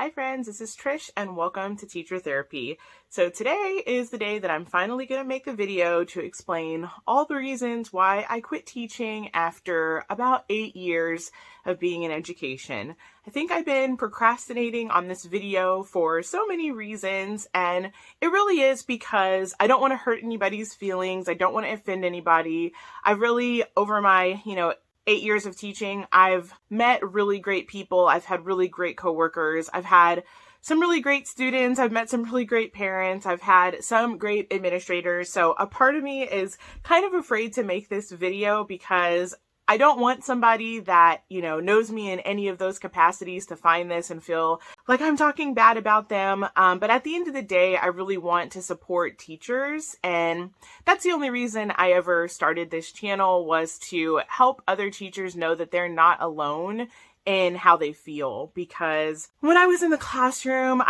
Hi friends, this is Trish and welcome to Teacher Therapy. So today is the day that I'm finally going to make a video to explain all the reasons why I quit teaching after about 8 years of being in education. I think I've been procrastinating on this video for so many reasons, and it really is because I don't want to hurt anybody's feelings. I don't want to offend anybody. I've really, over my, 8 years of teaching, I've met really great people. I've had really great coworkers. I've had some really great students. I've met some really great parents. I've had some great administrators. So a part of me is kind of afraid to make this video because I don't want somebody that, knows me in any of those capacities to find this and feel like I'm talking bad about them. But at the end of the day, I really want to support teachers. And that's the only reason I ever started this channel, was to help other teachers know that they're not alone in how they feel. Because when I was in the classroom,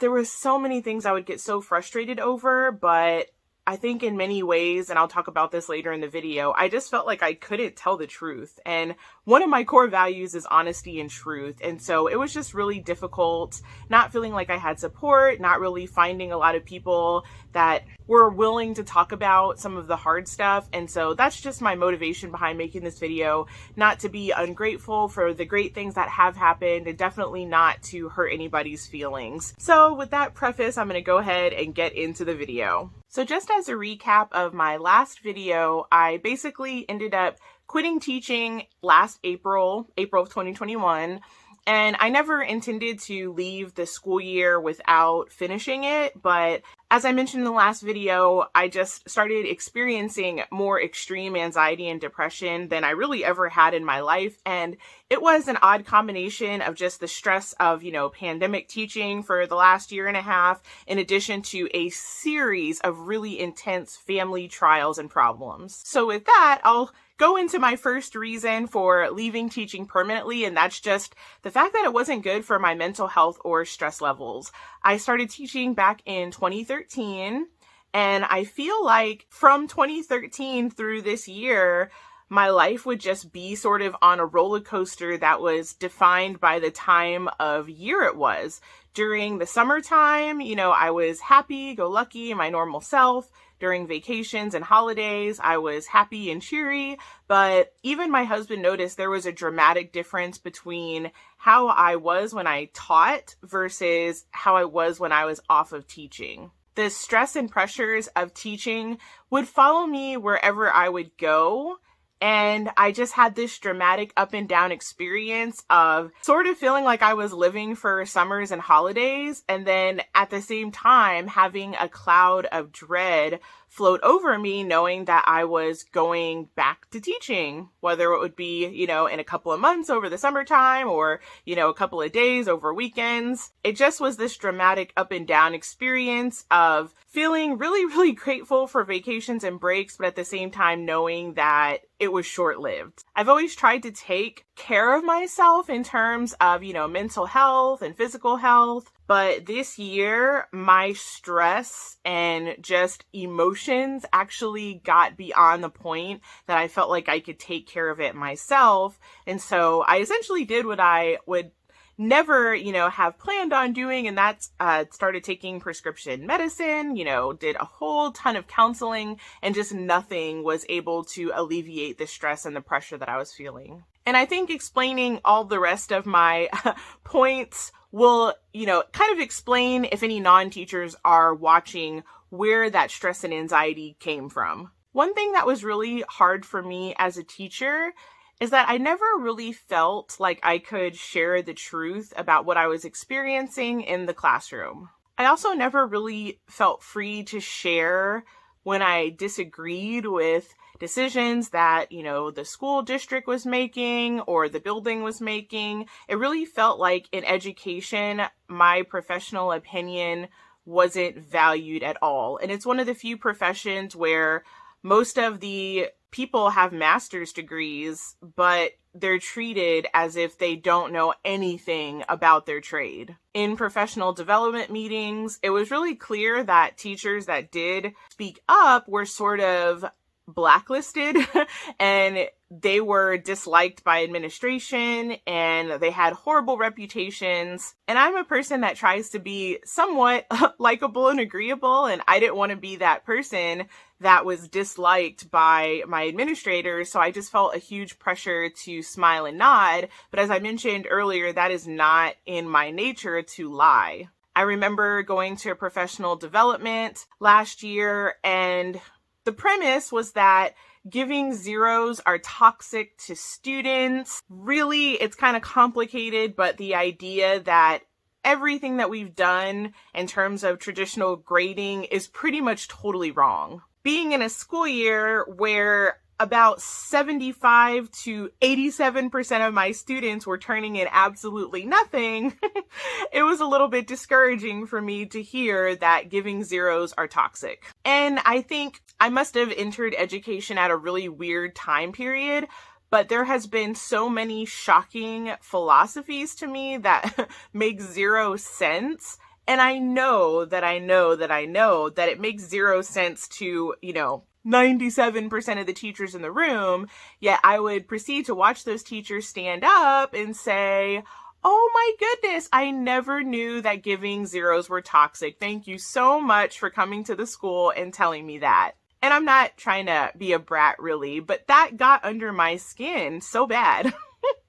there was so many things I would get so frustrated over, but I think in many ways, and I'll talk about this later in the video, I just felt like I couldn't tell the truth. And one of my core values is honesty and truth. And so it was just really difficult not feeling like I had support, not really finding a lot of people that were willing to talk about some of the hard stuff. And so that's just my motivation behind making this video, not to be ungrateful for the great things that have happened, and definitely not to hurt anybody's feelings. So with that preface, I'm going to go ahead and get into the video. So just as a recap of my last video, I basically ended up quitting teaching last April of 2021. And I never intended to leave the school year without finishing it, but as I mentioned in the last video, I just started experiencing more extreme anxiety and depression than I really ever had in my life. And it was an odd combination of just the stress of, pandemic teaching for the last year and a half, in addition to a series of really intense family trials and problems. So with that, I'll go into my first reason for leaving teaching permanently, and that's just the fact that it wasn't good for my mental health or stress levels. I started teaching back in 2013, and I feel like from 2013 through this year, my life would just be sort of on a roller coaster that was defined by the time of year it was. During the summertime, I was happy-go-lucky, my normal self. During vacations and holidays, I was happy and cheery, but even my husband noticed there was a dramatic difference between how I was when I taught versus how I was when I was off of teaching. The stress and pressures of teaching would follow me wherever I would go. And I just had this dramatic up and down experience of sort of feeling like I was living for summers and holidays, and then at the same time having a cloud of dread float over me, knowing that I was going back to teaching, whether it would be, in a couple of months over the summertime or, a couple of days over weekends. It just was this dramatic up and down experience of feeling really, really grateful for vacations and breaks, but at the same time knowing that it was short-lived. I've always tried to take care of myself in terms of, mental health and physical health. But this year, my stress and just emotions actually got beyond the point that I felt like I could take care of it myself. And so I essentially did what I would never, have planned on doing. And that's started taking prescription medicine, did a whole ton of counseling, and just nothing was able to alleviate the stress and the pressure that I was feeling. And I think explaining all the rest of my points will, kind of explain, if any non-teachers are watching, where that stress and anxiety came from. One thing that was really hard for me as a teacher is that I never really felt like I could share the truth about what I was experiencing in the classroom. I also never really felt free to share when I disagreed with decisions that, the school district was making or the building was making. It really felt like in education, my professional opinion wasn't valued at all. And it's one of the few professions where most of the people have master's degrees, but they're treated as if they don't know anything about their trade. In professional development meetings, it was really clear that teachers that did speak up were sort of blacklisted and they were disliked by administration and they had horrible reputations. And I'm a person that tries to be somewhat likable and agreeable, and I didn't want to be that person that was disliked by my administrators. So I just felt a huge pressure to smile and nod. But as I mentioned earlier, that is not in my nature to lie. I remember going to a professional development last year, and the premise was that giving zeros are toxic to students. Really, it's kind of complicated, but the idea that everything that we've done in terms of traditional grading is pretty much totally wrong. Being in a school year where about 75 to 87% of my students were turning in absolutely nothing, it was a little bit discouraging for me to hear that giving zeros are toxic. And I think I must have entered education at a really weird time period, but there has been so many shocking philosophies to me that make zero sense. And I know that it makes zero sense to, 97% of the teachers in the room, yet I would proceed to watch those teachers stand up and say, oh my goodness, I never knew that giving zeros were toxic. Thank you so much for coming to the school and telling me that. And I'm not trying to be a brat really, but that got under my skin so bad.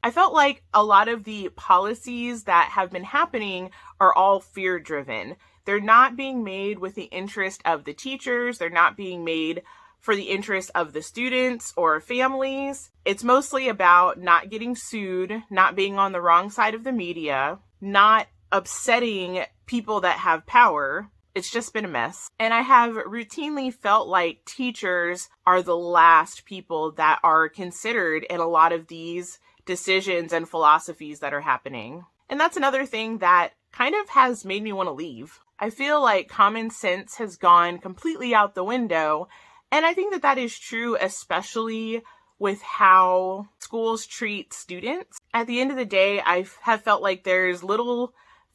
I felt like a lot of the policies that have been happening are all fear-driven. They're not being made with the interest of the teachers. They're not being made for the interest of the students or families. It's mostly about not getting sued, not being on the wrong side of the media, not upsetting people that have power. It's just been a mess. And I have routinely felt like teachers are the last people that are considered in a lot of these decisions and philosophies that are happening. And that's another thing that kind of has made me want to leave. I feel like common sense has gone completely out the window. And I think that that is true, especially with how schools treat students. At the end of the day, I have felt like there's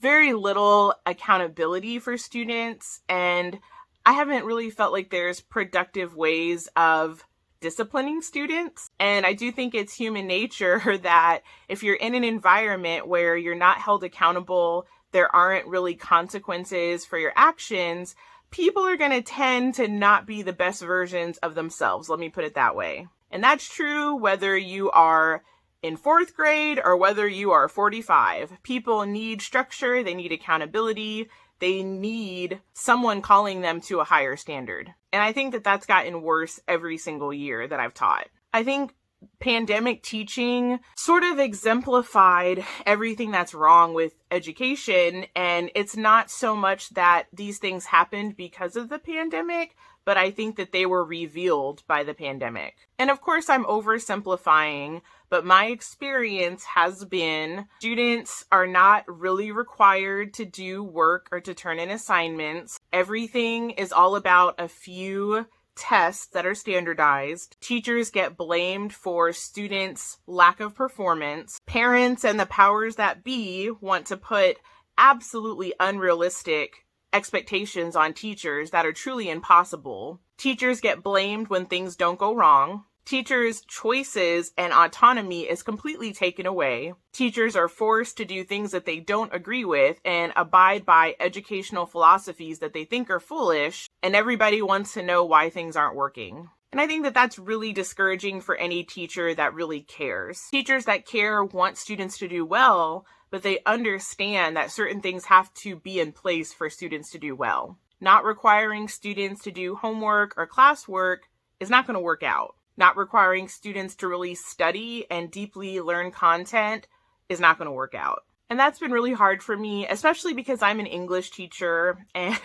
very little accountability for students. And I haven't really felt like there's productive ways of disciplining students. And I do think it's human nature that if you're in an environment where you're not held accountable, there aren't really consequences for your actions, people are going to tend to not be the best versions of themselves. Let me put it that way. And that's true whether you are in 4th grade or whether you are 45. People need structure. They need accountability. They need someone calling them to a higher standard. And I think that that's gotten worse every single year that I've taught. I think pandemic teaching sort of exemplified everything that's wrong with education. And it's not so much that these things happened because of the pandemic, but I think that they were revealed by the pandemic. And of course, I'm oversimplifying, but my experience has been students are not really required to do work or to turn in assignments. Everything is all about a few tests that are standardized. Teachers get blamed for students' lack of performance. Parents and the powers that be want to put absolutely unrealistic expectations on teachers that are truly impossible. Teachers get blamed when things don't go wrong. Teachers' choices and autonomy is completely taken away. Teachers are forced to do things that they don't agree with and abide by educational philosophies that they think are foolish, and everybody wants to know why things aren't working. And I think that that's really discouraging for any teacher that really cares. Teachers that care want students to do well, but they understand that certain things have to be in place for students to do well. Not requiring students to do homework or classwork is not going to work out. Not requiring students to really study and deeply learn content is not going to work out. And that's been really hard for me, especially because I'm an English teacher. And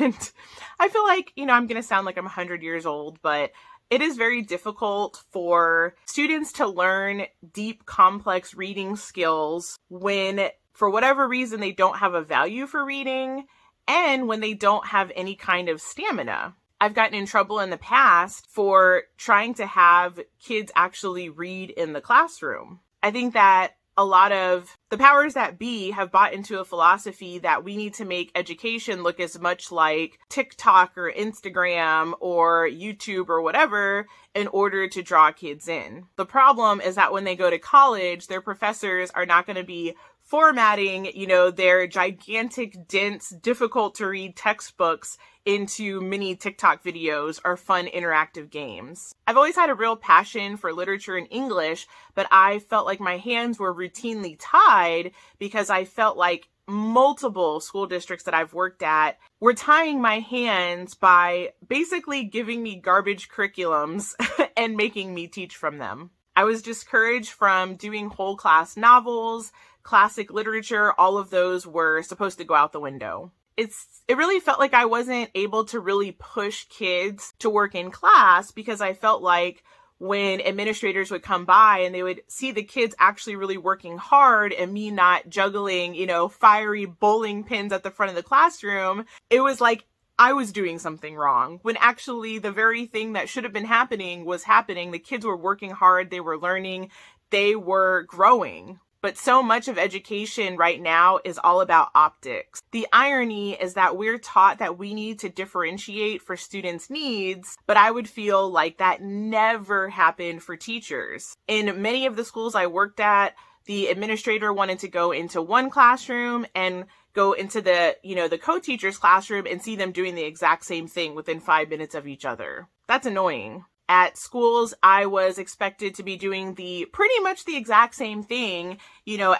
I feel like, I'm going to sound like I'm 100 years old, but it is very difficult for students to learn deep, complex reading skills when, for whatever reason, they don't have a value for reading and when they don't have any kind of stamina. I've gotten in trouble in the past for trying to have kids actually read in the classroom. I think that a lot of the powers that be have bought into a philosophy that we need to make education look as much like TikTok or Instagram or YouTube or whatever in order to draw kids in. The problem is that when they go to college, their professors are not going to be formatting, their gigantic, dense, difficult to read textbooks into mini TikTok videos or fun interactive games. I've always had a real passion for literature and English, but I felt like my hands were routinely tied because I felt like multiple school districts that I've worked at were tying my hands by basically giving me garbage curriculums and making me teach from them. I was discouraged from doing whole class novels, classic literature. All of those were supposed to go out the window. It really felt like I wasn't able to really push kids to work in class because I felt like when administrators would come by and they would see the kids actually really working hard and me not juggling, fiery bowling pins at the front of the classroom, it was like I was doing something wrong when actually the very thing that should have been happening was happening. The kids were working hard, they were learning, they were growing. But so much of education right now is all about optics. The irony is that we're taught that we need to differentiate for students' needs, but I would feel like that never happened for teachers. In many of the schools I worked at, the administrator wanted to go into one classroom and go into the co-teacher's classroom and see them doing the exact same thing within 5 minutes of each other. That's annoying. At schools, I was expected to be doing pretty much the exact same thing,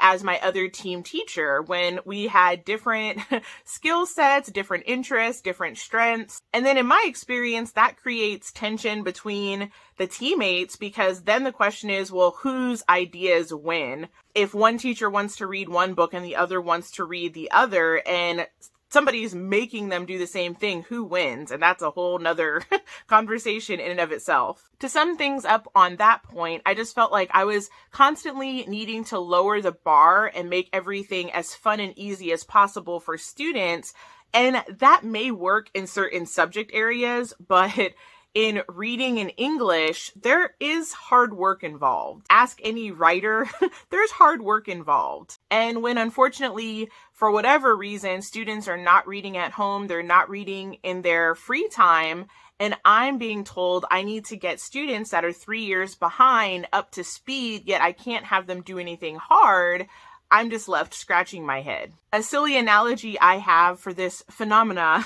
as my other team teacher when we had different skill sets, different interests, different strengths. And then in my experience, that creates tension between the teammates because then the question is, well, whose ideas win? If one teacher wants to read one book and the other wants to read the other and somebody's making them do the same thing, who wins? And that's a whole nother conversation in and of itself. To sum things up on that point, I just felt like I was constantly needing to lower the bar and make everything as fun and easy as possible for students. And that may work in certain subject areas, but in reading and English, there is hard work involved. Ask any writer, there's hard work involved. And when unfortunately, for whatever reason, students are not reading at home, they're not reading in their free time, and I'm being told I need to get students that are 3 years behind up to speed, yet I can't have them do anything hard, I'm just left scratching my head. A silly analogy I have for this phenomena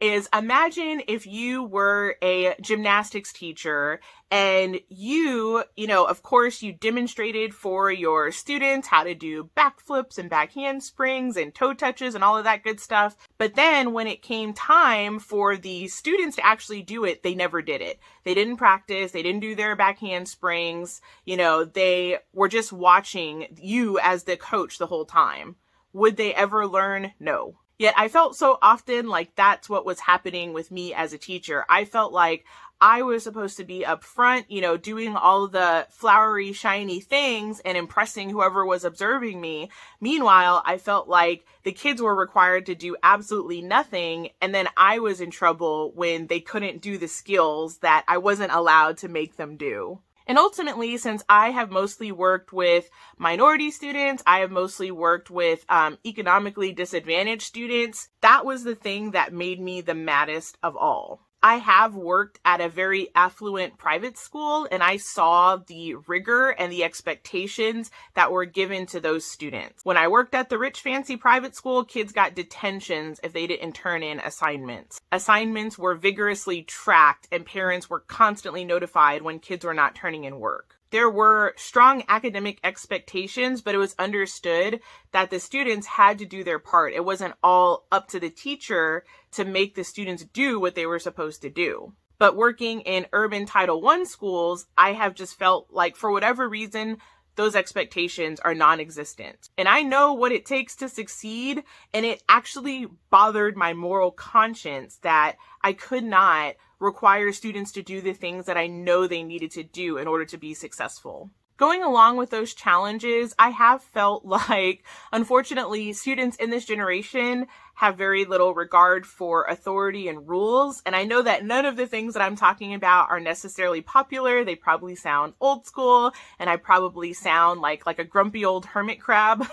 is imagine if you were a gymnastics teacher and you of course, you demonstrated for your students how to do backflips and back handsprings and toe touches and all of that good stuff. But then when it came time for the students to actually do it, they never did it. They didn't practice. They didn't do their back handsprings. They were just watching you as the coach the whole time. Would they ever learn? No. Yet I felt so often like that's what was happening with me as a teacher. I felt like I was supposed to be up front, doing all the flowery, shiny things and impressing whoever was observing me. Meanwhile, I felt like the kids were required to do absolutely nothing. And then I was in trouble when they couldn't do the skills that I wasn't allowed to make them do. And ultimately, since I have mostly worked with minority students, I have mostly worked with economically disadvantaged students, that was the thing that made me the maddest of all. I have worked at a very affluent private school and I saw the rigor and the expectations that were given to those students. When I worked at the rich fancy private school, kids got detentions if they didn't turn in assignments. Assignments were vigorously tracked and parents were constantly notified when kids were not turning in work. There were strong academic expectations, but it was understood that the students had to do their part. It wasn't all up to the teacher to make the students do what they were supposed to do. But working in urban Title I schools, I have just felt like for whatever reason, those expectations are non-existent. And I know what it takes to succeed, and it actually bothered my moral conscience that I could not require students to do the things that I know they needed to do in order to be successful. Going along with those challenges, I have felt like, unfortunately, students in this generation have very little regard for authority and rules. And I know that none of the things that I'm talking about are necessarily popular. They probably sound old school, and I probably sound like a grumpy old hermit crab.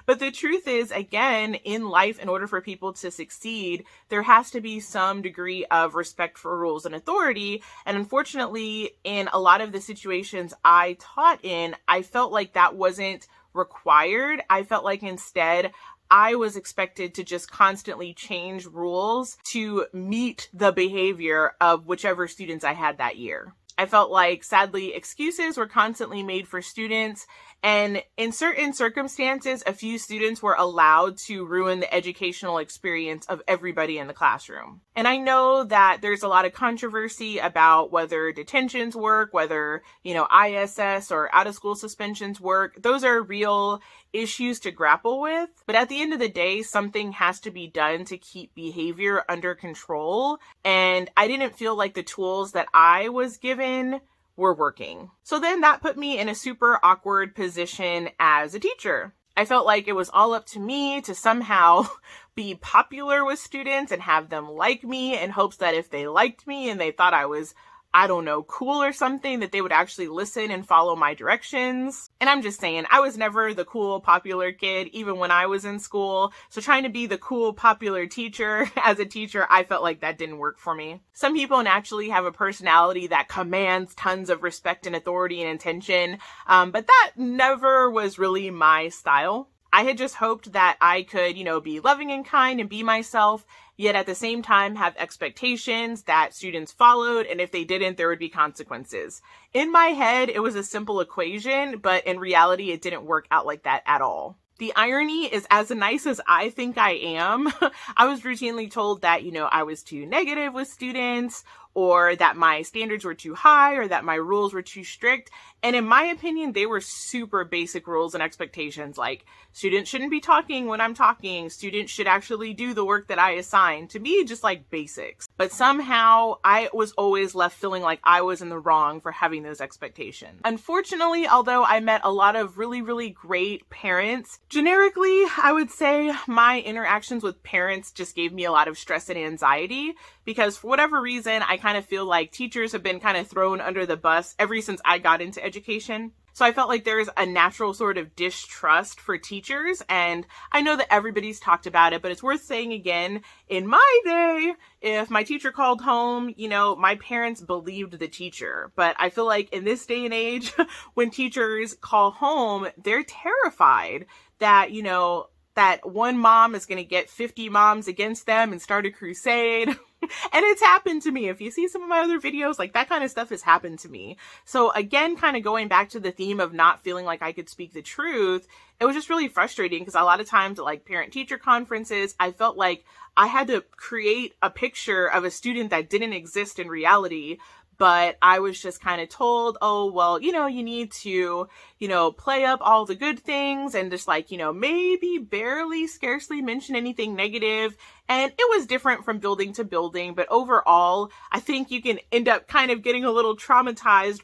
But the truth is, again, in life, in order for people to succeed, there has to be some degree of respect for rules and authority. And unfortunately, in a lot of the situations I taught in, I felt like that wasn't required. I felt like instead I was expected to just constantly change rules to meet the behavior of whichever students I had that year. I felt like, sadly, excuses were constantly made for students, and in certain circumstances, a few students were allowed to ruin the educational experience of everybody in the classroom. And I know that there's a lot of controversy about whether detentions work, whether, ISS or out-of-school suspensions work. Those are real issues to grapple with. But at the end of the day, something has to be done to keep behavior under control. And I didn't feel like the tools that I was given were working. So then that put me in a super awkward position as a teacher. I felt like it was all up to me to somehow be popular with students and have them like me in hopes that if they liked me and they thought I was, cool or something, that they would actually listen and follow my directions. And I'm just saying, I was never the cool, popular kid, even when I was in school. So trying to be the cool, popular teacher as a teacher, I felt like that didn't work for me. Some people naturally have a personality that commands tons of respect and authority and attention, but that never was really my style. I had just hoped that I could, be loving and kind and be myself, yet at the same time have expectations that students followed, and if they didn't, there would be consequences. In my head, it was a simple equation, but in reality, it didn't work out like that at all. The irony is, as nice as I think I am, I was routinely told that, I was too negative with students, or that my standards were too high, or that my rules were too strict. And in my opinion, they were super basic rules and expectations, like students shouldn't be talking when I'm talking, students should actually do the work that I assign. To me, just like basics. But somehow I was always left feeling like I was in the wrong for having those expectations. Unfortunately, although I met a lot of really, really great parents, generically, I would say my interactions with parents just gave me a lot of stress and anxiety, because for whatever reason, I kind of feel like teachers have been kind of thrown under the bus ever since I got into education. So I felt like there's a natural sort of distrust for teachers, and I know that everybody's talked about it, but it's worth saying again, in my day, if my teacher called home, my parents believed the teacher. But I feel like in this day and age, when teachers call home, they're terrified that, that one mom is going to get 50 moms against them and start a crusade. And it's happened to me. If you see some of my other videos, like that kind of stuff has happened to me. So again, kind of going back to the theme of not feeling like I could speak the truth, it was just really frustrating because a lot of times at parent-teacher conferences, I felt like I had to create a picture of a student that didn't exist in reality. But I was just kind of told, oh, well, you need to, play up all the good things and just maybe barely, scarcely mention anything negative. And it was different from building to building. But overall, I think you can end up kind of getting a little traumatized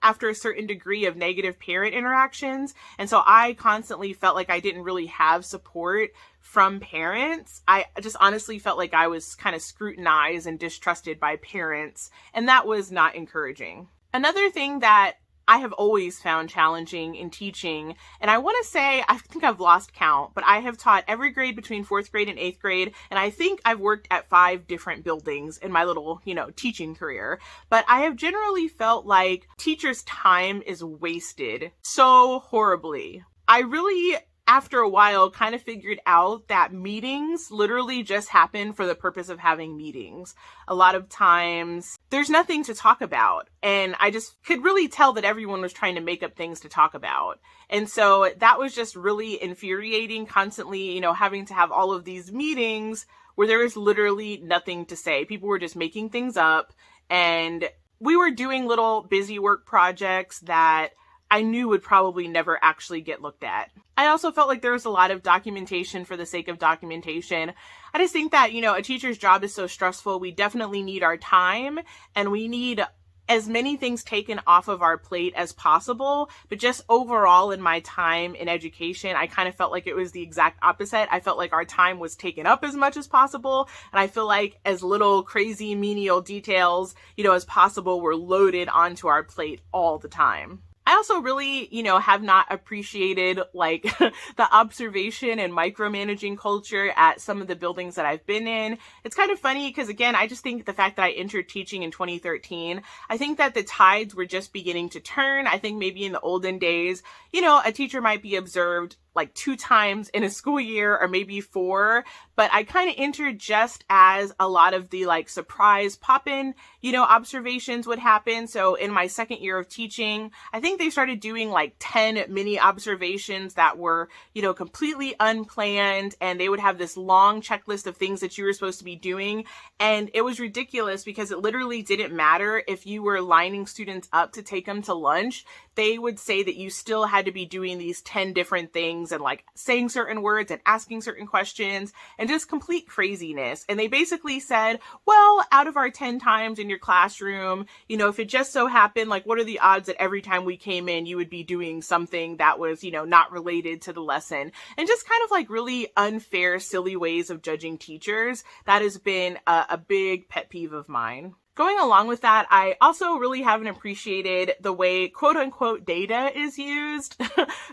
after a certain degree of negative parent interactions. And so I constantly felt like I didn't really have support from parents. I just honestly felt like I was kind of scrutinized and distrusted by parents, and that was not encouraging. Another thing that I have always found challenging in teaching, and I want to say, I think I've lost count, but I have taught every grade between 4th grade and 8th grade, and I think I've worked at 5 different buildings in my little, teaching career. But I have generally felt like teachers' time is wasted so horribly. I really, after a while, kind of figured out that meetings literally just happen for the purpose of having meetings. A lot of times there's nothing to talk about. And I just could really tell that everyone was trying to make up things to talk about. And so that was just really infuriating, constantly, having to have all of these meetings where there was literally nothing to say. People were just making things up, and we were doing little busy work projects that I knew would probably never actually get looked at. I also felt like there was a lot of documentation for the sake of documentation. I just think that, a teacher's job is so stressful. We definitely need our time, and we need as many things taken off of our plate as possible. But just overall in my time in education, I kind of felt like it was the exact opposite. I felt like our time was taken up as much as possible. And I feel like as little crazy menial details, as possible were loaded onto our plate all the time. I also really, have not appreciated like the observation and micromanaging culture at some of the buildings that I've been in. It's kind of funny because, again, I just think the fact that I entered teaching in 2013, I think that the tides were just beginning to turn. I think maybe in the olden days, a teacher might be observed like 2 times in a school year or maybe 4, but I kind of entered just as a lot of the like surprise pop-in, observations would happen. So in my second year of teaching, I think they started doing like 10 mini observations that were, completely unplanned, and they would have this long checklist of things that you were supposed to be doing. And it was ridiculous because it literally didn't matter if you were lining students up to take them to lunch. They would say that you still had to be doing these 10 different things and like saying certain words and asking certain questions and just complete craziness. And they basically said, well, out of our 10 times in your classroom, if it just so happened, like, what are the odds that every time we came in, you would be doing something that was, not related to the lesson? And just kind of like really unfair, silly ways of judging teachers. That has been a big pet peeve of mine. Going along with that, I also really haven't appreciated the way quote unquote data is used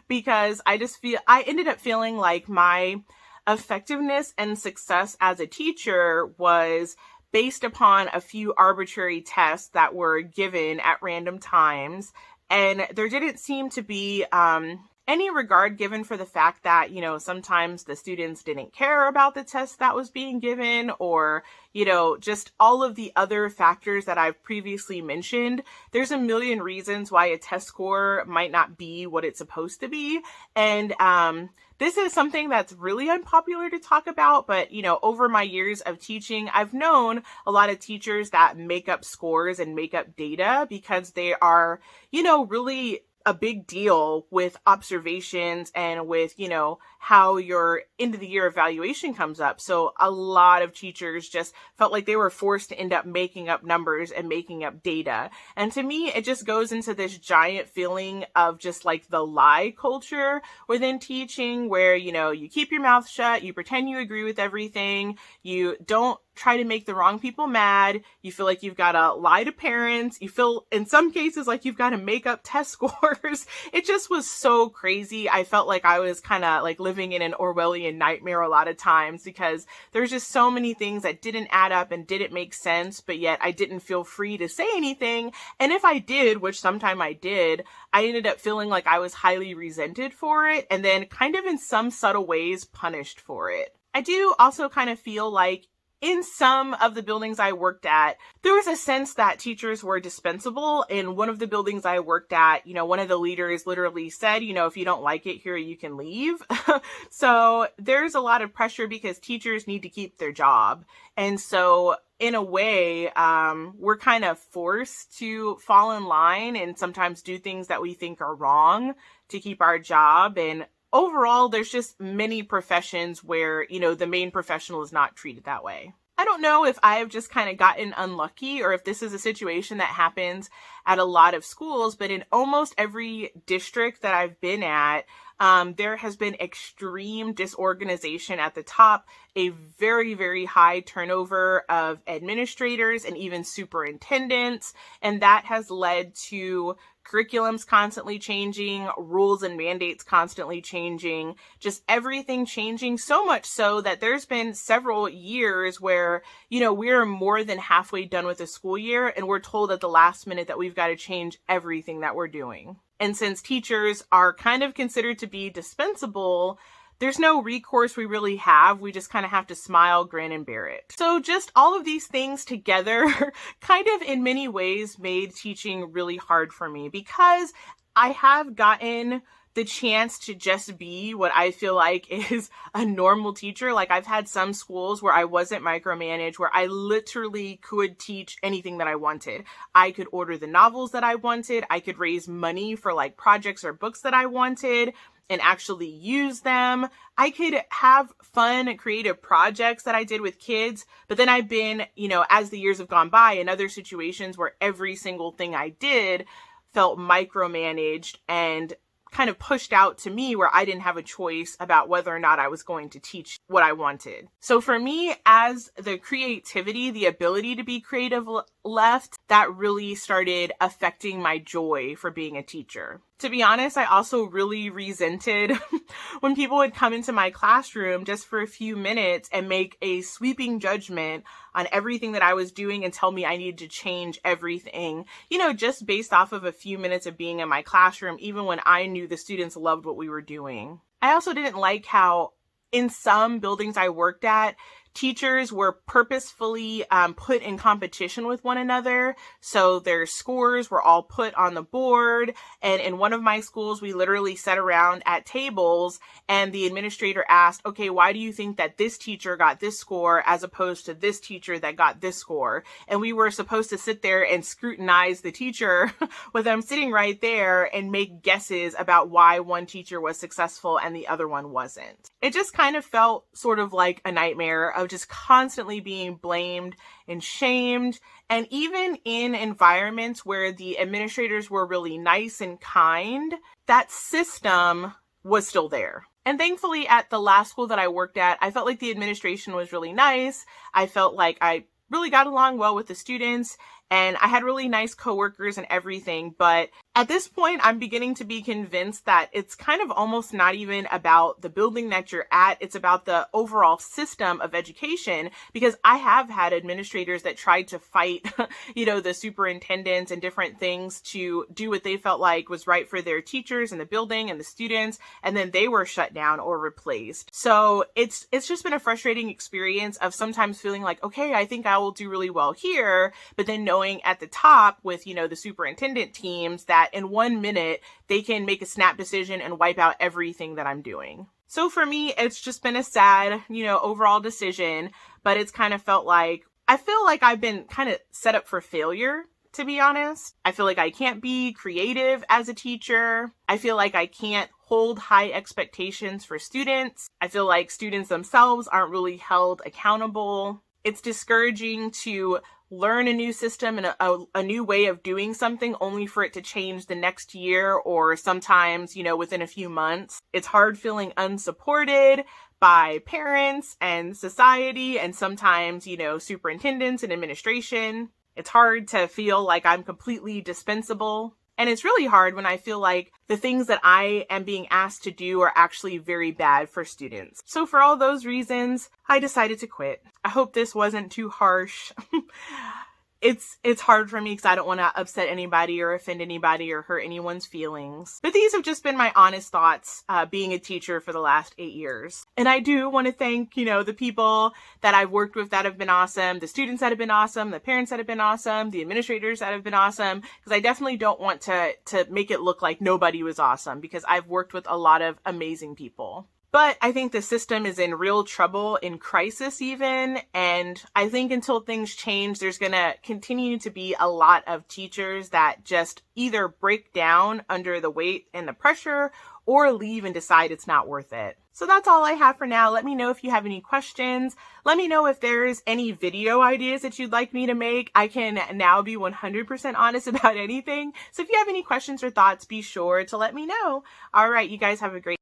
because I ended up feeling like my effectiveness and success as a teacher was based upon a few arbitrary tests that were given at random times. And there didn't seem to be any regard given for the fact that, sometimes the students didn't care about the test that was being given, or, just all of the other factors that I've previously mentioned. There's a million reasons why a test score might not be what it's supposed to be. And this is something that's really unpopular to talk about, but, over my years of teaching, I've known a lot of teachers that make up scores and make up data because they are, really a big deal with observations and with, how your end of the year evaluation comes up. So a lot of teachers just felt like they were forced to end up making up numbers and making up data. And to me, it just goes into this giant feeling of just like the lie culture within teaching where, you keep your mouth shut, you pretend you agree with everything, you don't try to make the wrong people mad. You feel like you've got to lie to parents. You feel in some cases like you've got to make up test scores. It just was so crazy. I felt like I was kind of like living in an Orwellian nightmare a lot of times because there's just so many things that didn't add up and didn't make sense, but yet I didn't feel free to say anything. And if I did, which sometime I did, I ended up feeling like I was highly resented for it and then kind of in some subtle ways punished for it. I do also kind of feel like in some of the buildings I worked at, there was a sense that teachers were dispensable. In one of the buildings I worked at, one of the leaders literally said, if you don't like it here, you can leave. So there's a lot of pressure because teachers need to keep their job. And so in a way, we're kind of forced to fall in line and sometimes do things that we think are wrong to keep our job. And overall, there's just many professions where, the main professional is not treated that way. I don't know if I've just kind of gotten unlucky or if this is a situation that happens at a lot of schools, but in almost every district that I've been at, there has been extreme disorganization at the top, a very, very high turnover of administrators and even superintendents, and that has led to curriculums constantly changing, rules and mandates constantly changing, just everything changing, so much so that there's been several years where, we're more than halfway done with the school year and we're told at the last minute that we've got to change everything that we're doing. And since teachers are kind of considered to be dispensable, there's no recourse we really have. We just kind of have to smile, grin, and bear it. So just all of these things together kind of in many ways made teaching really hard for me because I have gotten the chance to just be what I feel like is a normal teacher. Like I've had some schools where I wasn't micromanaged, where I literally could teach anything that I wanted. I could order the novels that I wanted. I could raise money for like projects or books that I wanted. and actually use them. I could have fun, creative projects that I did with kids, but then I've been, as the years have gone by, in other situations where every single thing I did felt micromanaged and kind of pushed out to me, where I didn't have a choice about whether or not I was going to teach what I wanted. So for me, as the creativity, the ability to be creative left, that really started affecting my joy for being a teacher. To be honest, I also really resented when people would come into my classroom just for a few minutes and make a sweeping judgment on everything that I was doing and tell me I needed to change everything, just based off of a few minutes of being in my classroom, even when I knew the students loved what we were doing. I also didn't like how in some buildings I worked at, teachers were purposefully put in competition with one another. So their scores were all put on the board. And in one of my schools, we literally sat around at tables and the administrator asked, okay, why do you think that this teacher got this score as opposed to this teacher that got this score? And we were supposed to sit there and scrutinize the teacher with them sitting right there and make guesses about why one teacher was successful and the other one wasn't. It just kind of felt sort of like a nightmare of just constantly being blamed and shamed. And even in environments where the administrators were really nice and kind, that system was still there. And thankfully at the last school that I worked at, I felt like the administration was really nice. I felt like I really got along well with the students and I had really nice coworkers and everything. But at this point, I'm beginning to be convinced that it's kind of almost not even about the building that you're at. It's about the overall system of education, because I have had administrators that tried to fight, the superintendents and different things to do what they felt like was right for their teachers and the building and the students. And then they were shut down or replaced. So it's just been a frustrating experience of sometimes feeling like, okay, I think I will do really well here. But then knowing at the top with, the superintendent teams that in 1 minute, they can make a snap decision and wipe out everything that I'm doing. So for me, it's just been a sad, overall decision, but it's kind of felt like, I feel like I've been kind of set up for failure, to be honest. I feel like I can't be creative as a teacher. I feel like I can't hold high expectations for students. I feel like students themselves aren't really held accountable. It's discouraging to learn a new system and a new way of doing something only for it to change the next year or sometimes, within a few months. It's hard feeling unsupported by parents and society and sometimes, superintendents and administration. It's hard to feel like I'm completely dispensable. And it's really hard when I feel like the things that I am being asked to do are actually very bad for students. So for all those reasons, I decided to quit. I hope this wasn't too harsh. It's hard for me because I don't want to upset anybody or offend anybody or hurt anyone's feelings. But these have just been my honest thoughts being a teacher for the last 8 years. And I do want to thank, the people that I've worked with that have been awesome, the students that have been awesome, the parents that have been awesome, the administrators that have been awesome, because I definitely don't want to make it look like nobody was awesome, because I've worked with a lot of amazing people. But I think the system is in real trouble, in crisis even, and I think until things change, there's going to continue to be a lot of teachers that just either break down under the weight and the pressure or leave and decide it's not worth it. So that's all I have for now. Let me know if you have any questions. Let me know if there's any video ideas that you'd like me to make. I can now be 100% honest about anything. So if you have any questions or thoughts, be sure to let me know. All right, you guys have a great